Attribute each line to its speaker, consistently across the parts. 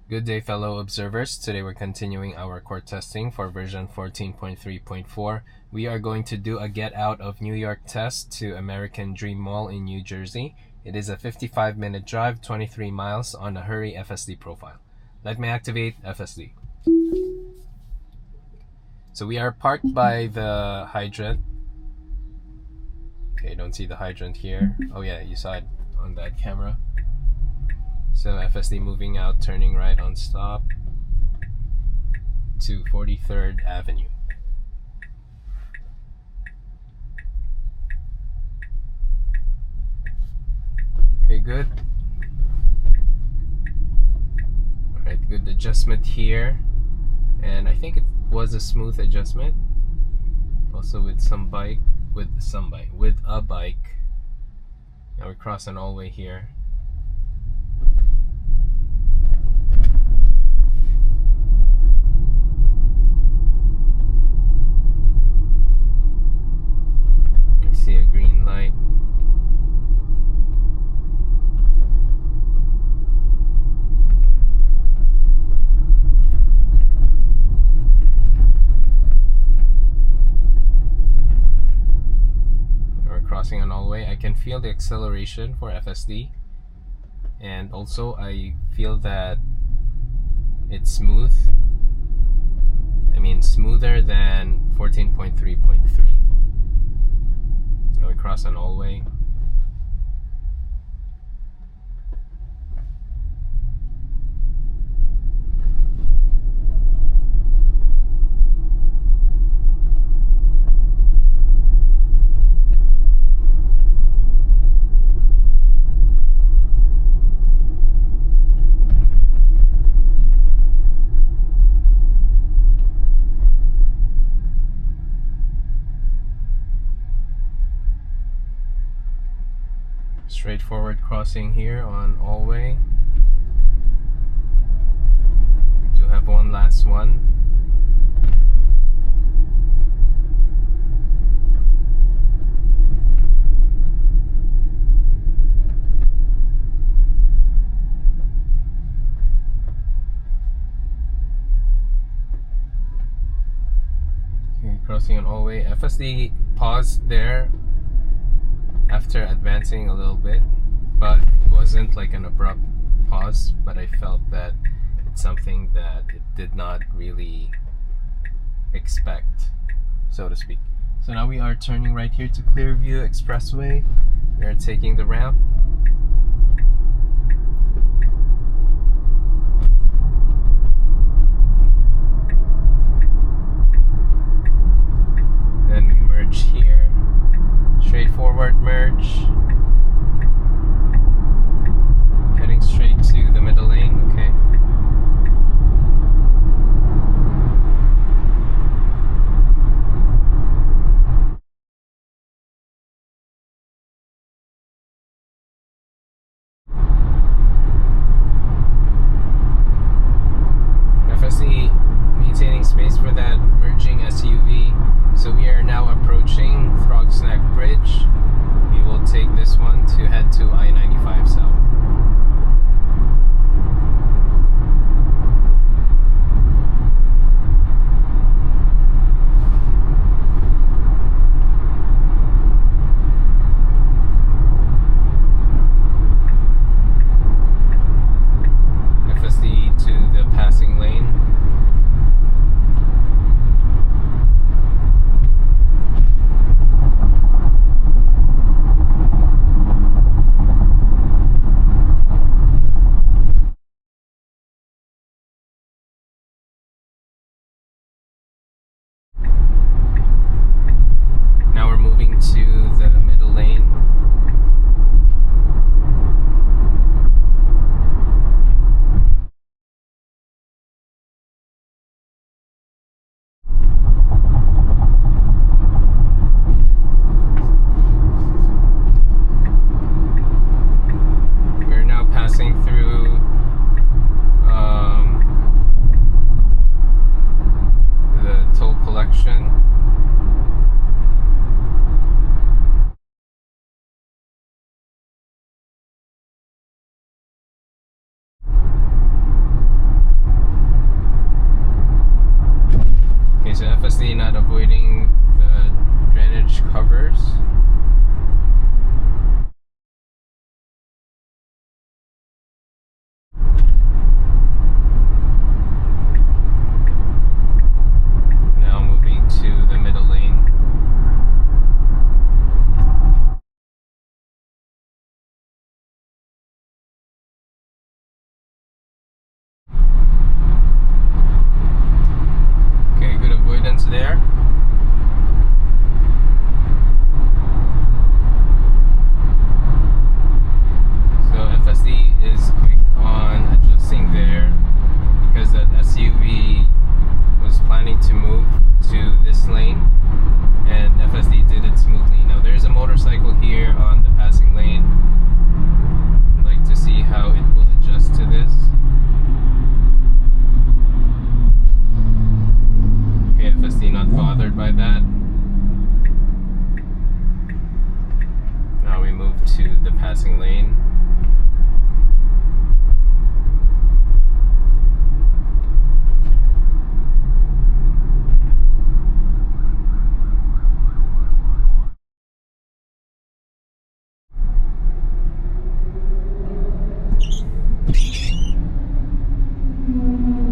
Speaker 1: Good day, fellow observers. Today we're continuing our court testing for version 14.3.4. We are going to do a get out of New York test to American Dream Mall in New Jersey. It is a 55-minute drive, 23 miles on a hurry FSD profile. Let me activate FSD. So we are parked by the hydrant. Okay, don't see the hydrant here. Oh yeah, you saw it on that camera. So FSD moving out, turning right on stop to 43rd Avenue. Okay, good. Alright, good adjustment here. And I think it was a smooth adjustment. Also with a bike. Now we're crossing all the way here. See a green light. We're crossing an all-way. I can feel the acceleration for FSD, and also I feel that it's smooth. I mean smoother than 14.3.3. Now we cross an all-way. Straightforward crossing here on all-way. We do have one last one. Okay, crossing on all-way. FSD paused there after advancing a little bit, but it wasn't like an abrupt pause, but I felt that it's something that it did not really expect, so to speak. So now we are turning right here to Clearview Expressway. We are taking the ramp. Then we merge here. Straightforward merge, heading straight to the middle lane. Okay. FSD maintaining space for that merging SUV. So we are now approaching Throgs Neck Br. We will take this one to head to I-95 South. FSD to the passing lane.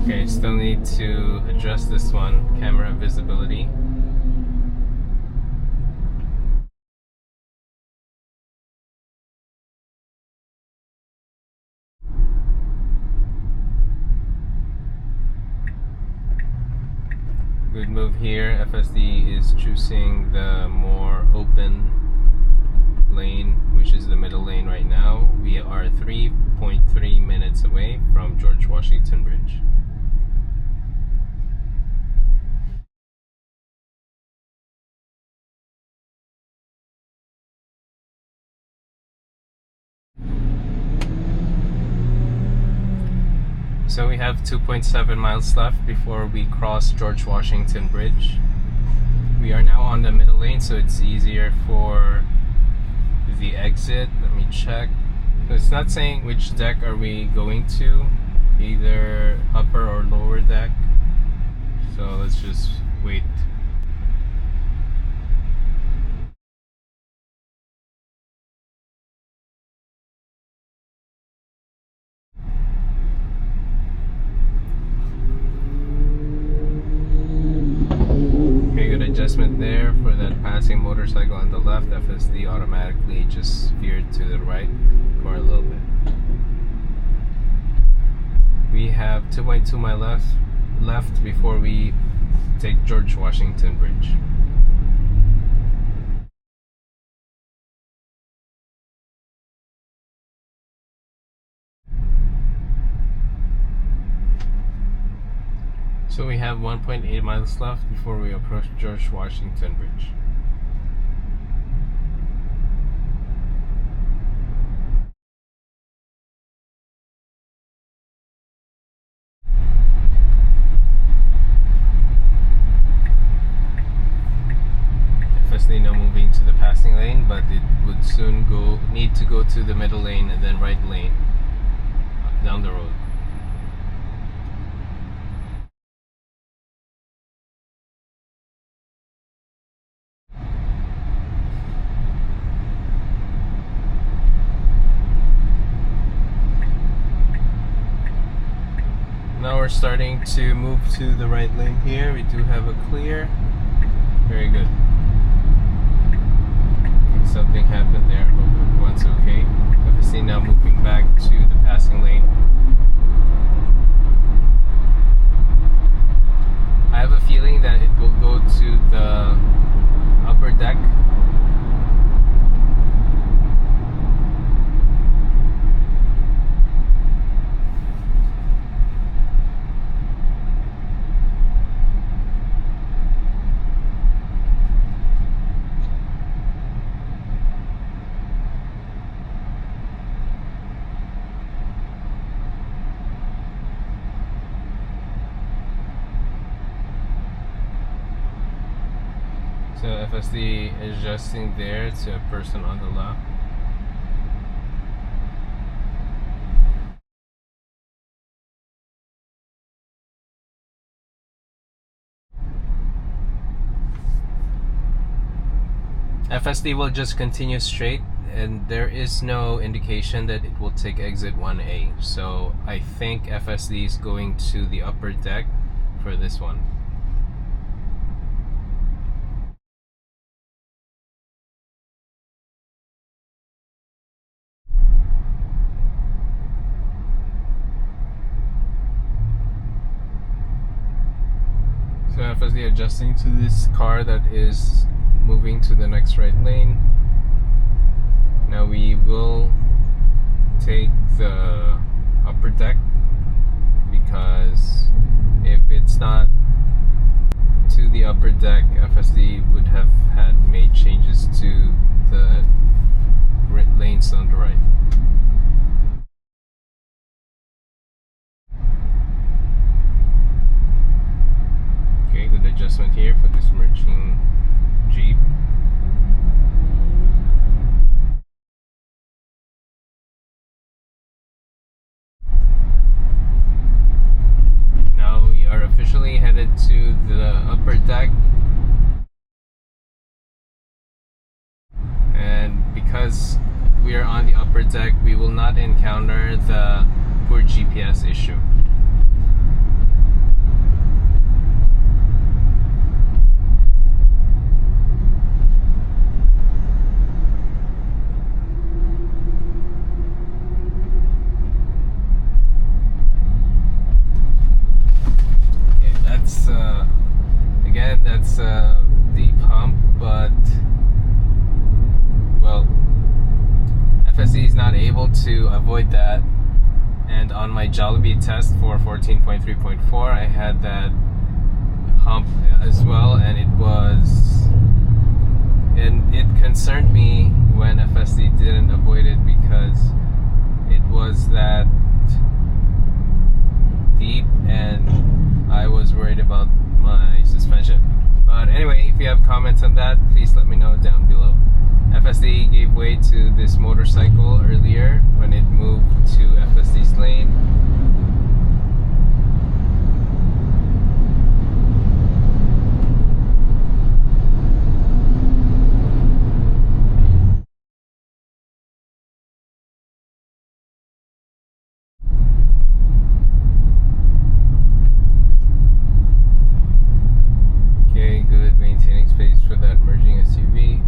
Speaker 1: Okay, still need to adjust this one, camera visibility. Good move here. FSD is choosing the more open lane, which is the middle lane right now. We are 3.3 minutes away from George Washington Bridge. So we have 2.7 miles left before we cross George Washington Bridge. We are now on the middle lane, so it's easier for the exit. Let me check. It's not saying which deck are we going to, either upper or lower deck. So let's just wait. Adjustment there for that passing motorcycle on the left. FSD automatically just veered to the right for a little bit. We have 2.2 miles left before we take George Washington Bridge. So we have 1.8 miles left before we approach George Washington Bridge. FSD now moving to the passing lane, but it would soon need to go to the middle lane and then right lane down the road. Now we're starting to move to the right lane here. We do have a clear. Very good. Something happened there. Hope everyone's okay. FSD now moving back to the passing lane. I have a feeling that it will go to the upper deck. So FSD adjusting there to a person on the left. FSD will just continue straight, and there is no indication that it will take exit 1A. So I think FSD is going to the upper deck for this one. So FSD adjusting to this car that is moving to the next right lane. Now we will take the upper deck, because if it's not to the upper deck, FSD would have had made changes to the lanes on the right. Okay, good adjustment here for this merging Jeep. Now we are officially headed to the upper deck, and because we are on the upper deck, we will not encounter the poor GPS issue. to avoid that. And on my Jollibee test for 14.3.4, I had that hump as well, and it concerned me when FSD didn't avoid it, because it was that deep and I was worried about my suspension. But anyway, if you have comments on that, please let me know down below. FSD gave way to this motorcycle earlier when it moved to FSD's lane. Okay, good, maintaining space for that merging SUV.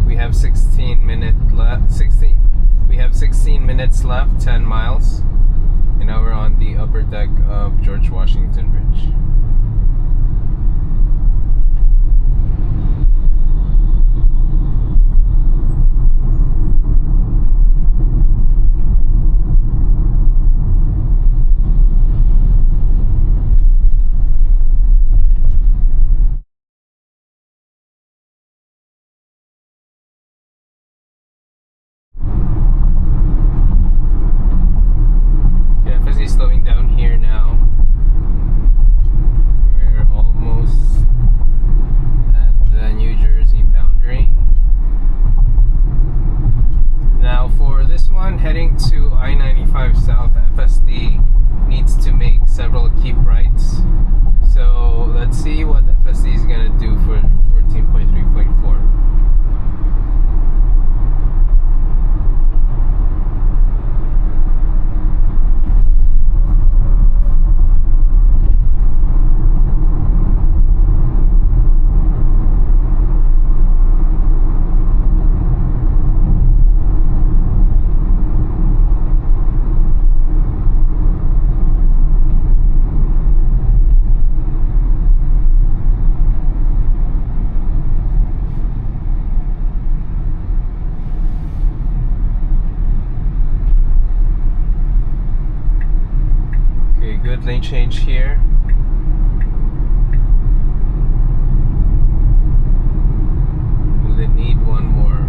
Speaker 1: We have 16 minutes left, 10 miles, and now we're on the upper deck of George Washington Bridge. Slowing down here now. We're almost at the New Jersey boundary. Now for this one, heading to I-95 South, FSD needs to make several keep rights. So let's see what FSD is going to do for 14.3.4. Good lane change here. Will it need one more?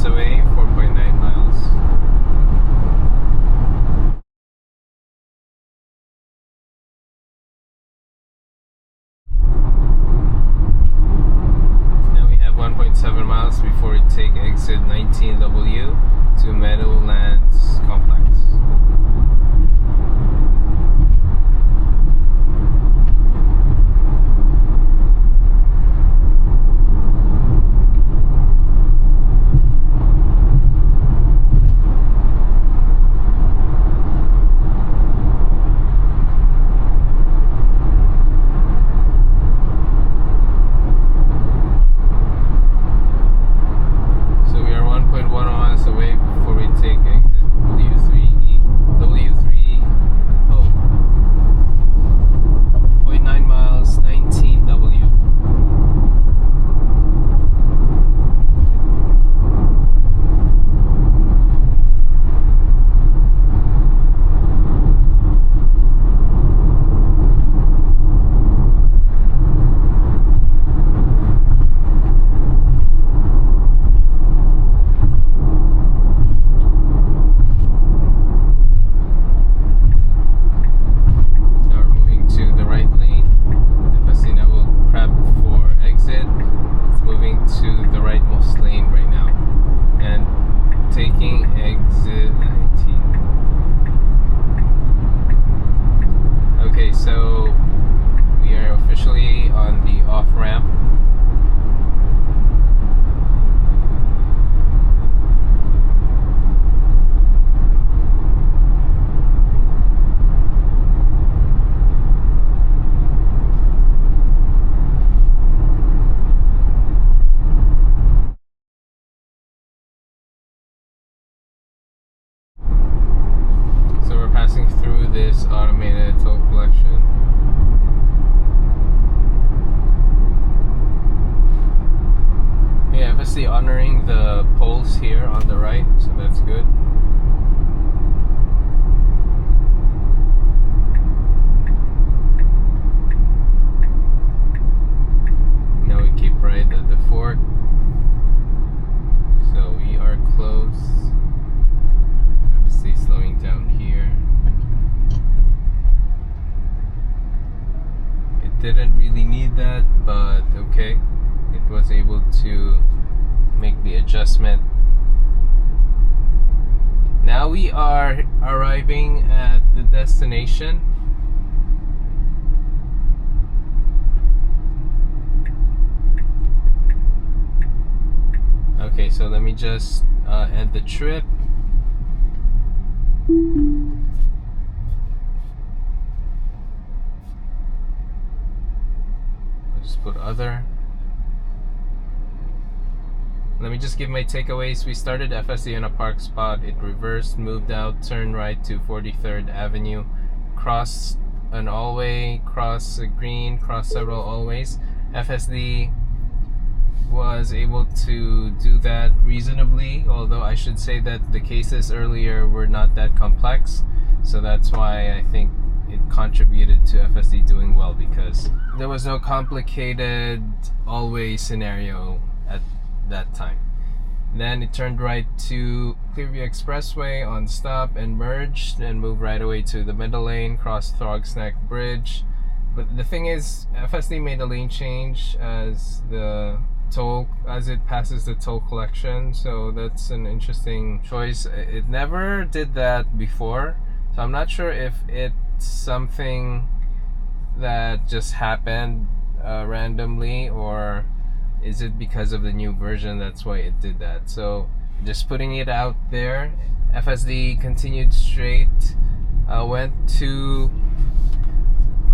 Speaker 1: away, 4.9 miles. Now we have 1.7 miles before we take exit 19W to Meadowlands Complex. Through this automated toll collection. Yeah, FSD honoring the poles here on the right, so that's good. Now we keep right at the fork, so we are close. FSD slowing down here. Didn't really need that, but okay, it was able to make the adjustment. Now we are arriving at the destination. Okay, so let me just end the trip. Just put other. Let me just give my takeaways. We started FSD in a park spot. It reversed, moved out, turned right to 43rd Avenue, crossed an all-way, crossed a green, crossed several all-ways. FSD was able to do that reasonably, although I should say that the cases earlier were not that complex, so that's why I think it contributed to FSD doing well, because there was no complicated all-way scenario at that time. Then it turned right to Clearview Expressway on stop and merged and moved right away to the middle lane, crossed Throgs Neck Br. But the thing is, FSD made a lane change as it passes the toll collection, so that's an interesting choice. It never did that before, so I'm not sure if it's something that just happened randomly, or is it because of the new version that's why it did that. So just putting it out there. FSD continued straight, went to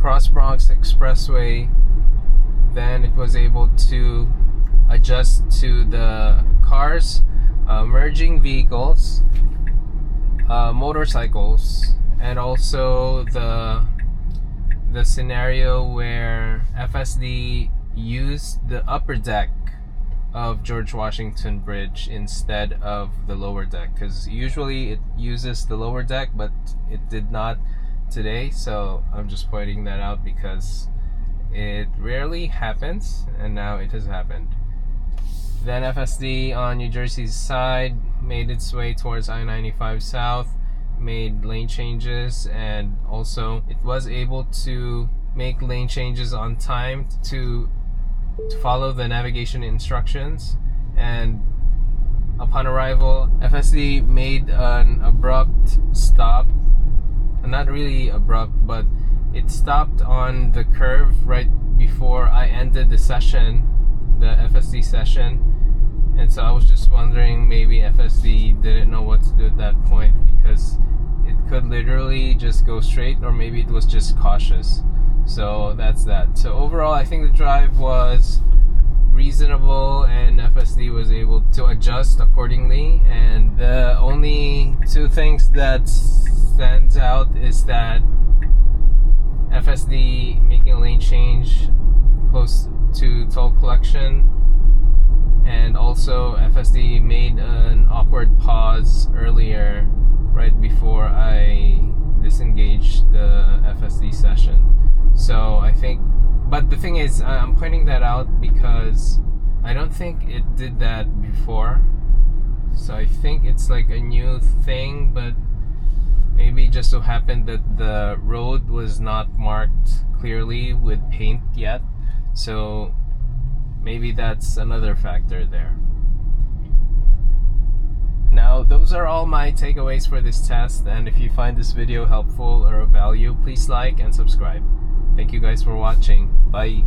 Speaker 1: Cross Bronx Expressway, then it was able to adjust to the cars, merging vehicles, motorcycles, and also the scenario where FSD used the upper deck of George Washington Bridge instead of the lower deck, because usually it uses the lower deck, but it did not today. So I'm just pointing that out because it rarely happens, and now it has happened. Then FSD on New Jersey's side made its way towards I-95 South, made lane changes, and also it was able to make lane changes on time to follow the navigation instructions. And upon arrival, FSD made an abrupt stop. Not really abrupt, but it stopped on the curve right before I ended the session, the FSD session. And so I was just wondering, maybe FSD didn't know what to do at that point, because it could literally just go straight, or maybe it was just cautious. So that's that. So overall, I think the drive was reasonable and FSD was able to adjust accordingly. And the only two things that stands out is that FSD making a lane change close to toll collection, and also FSD made an awkward pause earlier right before I disengaged the FSD session. So I think, but the thing is, I'm pointing that out because I don't think it did that before. So I think it's like a new thing, but maybe just so happened that the road was not marked clearly with paint yet. So maybe that's another factor there. Now, those are all my takeaways for this test, and if you find this video helpful or of value, please like and subscribe. Thank you guys for watching. Bye.